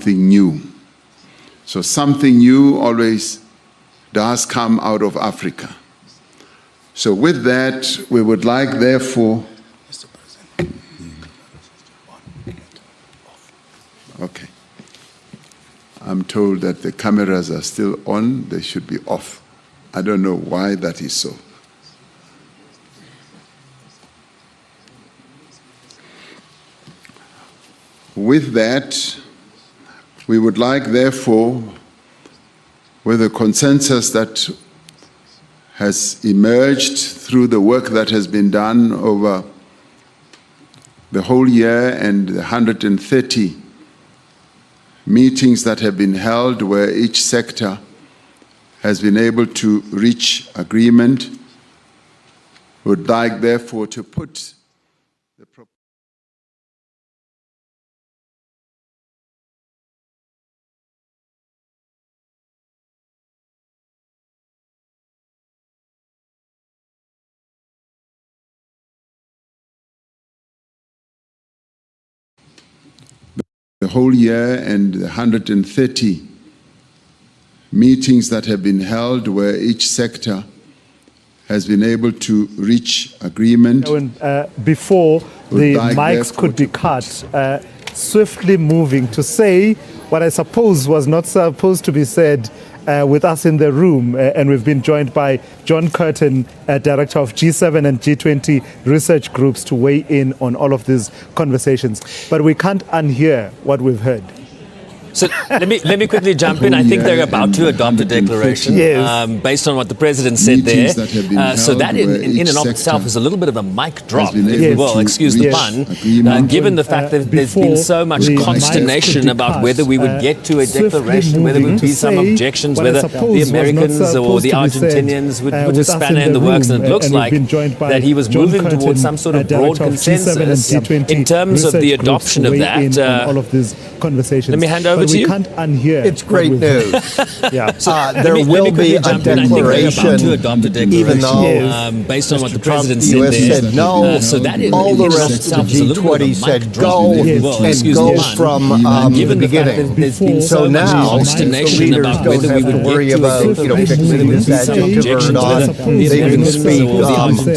something new. So something new always does come out of Africa. So with that, we would like, therefore, okay. I'm told that the cameras are still on, they should be off. I don't know why that is so. With that, we would like, therefore, with the consensus that has emerged through the work that has been done over the whole year and the 130 meetings that have been held where each sector has been able to reach agreement, would like, therefore, to put the proposal. The whole year and the 130 meetings that have been held where each sector has been able to reach agreement. Before the mics could be cut, swiftly moving to say what I suppose was not supposed to be said with us in the room, and we've been joined by John Curtin, Director of G7 and G20 research groups, to weigh in on all of these conversations. But we can't unhear what we've heard. So let me quickly jump in. I think they're about to adopt a declaration based on what the president said there. So that in and of itself is a little bit of a mic drop, if you will, excuse the pun, given the fact that there's been so much consternation about whether we would get to a declaration, whether there would be some objections, whether the Americans or the Argentinians would put a spanner in the works. And it looks like that he was moving towards some sort of broad consensus in terms of the adoption of that. Let me hand over to you. Can't unhear. It's great news. There will be a declaration, even though based on what the president said said no. So that all the rest of the G20 said go and go from the beginning. So now the leaders don't have to worry about fixing this adjective or not. They can speak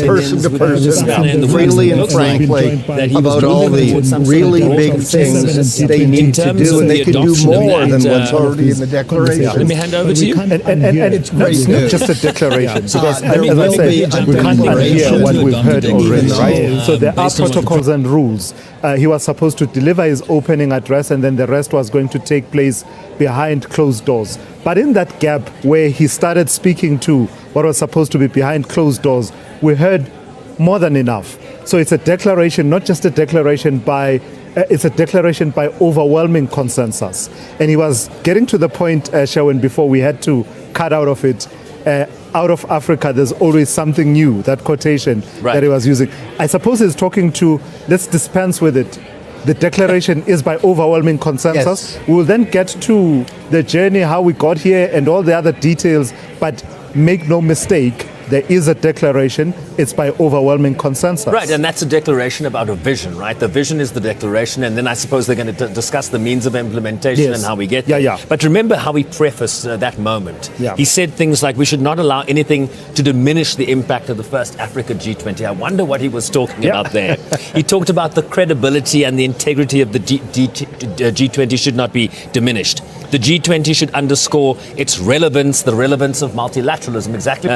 person to person, freely and frankly, about all the really big things they need to do, and they can do more than what's already in the declaration. Let me hand over to you. And it's great news. Just a declaration, because as I said, we can't unhear what we've heard already, right? So there are protocols and rules. He was supposed to deliver his opening address, and then the rest was going to take place behind closed doors. But in that gap where he started speaking to what was supposed to be behind closed doors, we heard more than enough. So it's a declaration, not just a declaration by it's a declaration by overwhelming consensus. And he was getting to the point, Sherwin, before we had to cut out of it, out of Africa, there's always something new, that quotation that he was using. I suppose he's talking to, let's dispense with it. The declaration is by overwhelming consensus. Yes. We will then get to the journey, how we got here and all the other details, but make no mistake, there is a declaration. It's by overwhelming consensus. Right, and that's a declaration about a vision, right? The vision is the declaration, and then I suppose they're going to discuss the means of implementation and how we get there. But remember how he prefaced that moment. He said things like, we should not allow anything to diminish the impact of the first Africa G20. I wonder what he was talking about there. He talked about the credibility and the integrity of the G20 should not be diminished. The G20 should underscore its relevance, the relevance of multilateralism, exactly.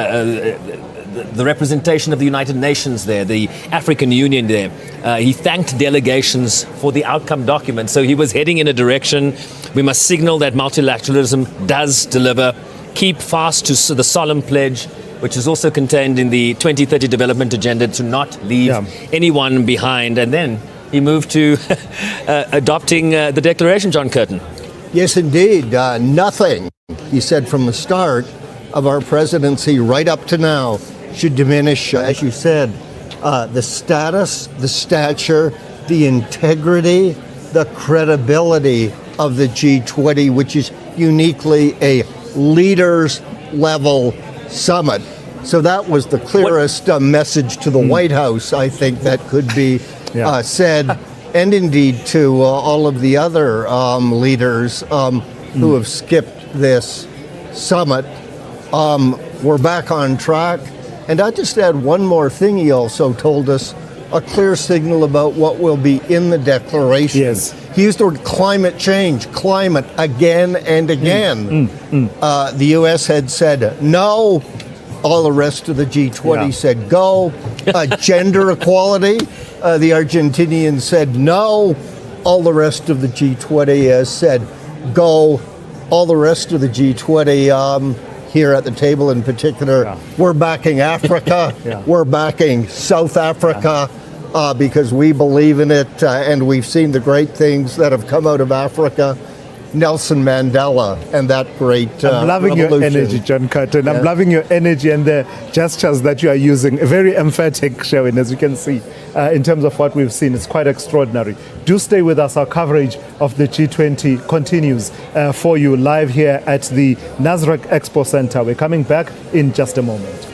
The representation of the United Nations there, the African Union there. He thanked delegations for the outcome document. So he was heading in a direction. We must signal that multilateralism does deliver. Keep fast to the solemn pledge, which is also contained in the 2030 Development Agenda, to not leave anyone behind. And then he moved to adopting the declaration, John Curtin. Yes, indeed. Nothing, he said from the start of our presidency right up to now, should diminish, as you said, the status, the stature, the integrity, the credibility of the G20, which is uniquely a leaders level summit. So that was the clearest message to the White House, I think, that could be said and indeed to all of the other leaders who have skipped this summit. We're back on track. And I just add one more thing. He also told us a clear signal about what will be in the declaration. Yes. He used the word climate change, climate, again and again. The U.S. had said no. All the rest of the G20 said go. Gender equality, the Argentinians said no. All the rest of the G20 said go. All the rest of the G20 here at the table in particular, we're backing Africa, we're backing South Africa, because we believe in it, and we've seen the great things that have come out of Africa. Nelson Mandela and that great I'm loving revolution. Your energy, John Curtin. I'm loving your energy and the gestures that you are using. Very emphatic, Sherwin, as you can see, in terms of what we've seen. It's quite extraordinary. Do stay with us. Our coverage of the G20 continues for you live here at the Nasrec Expo Center. We're coming back in just a moment.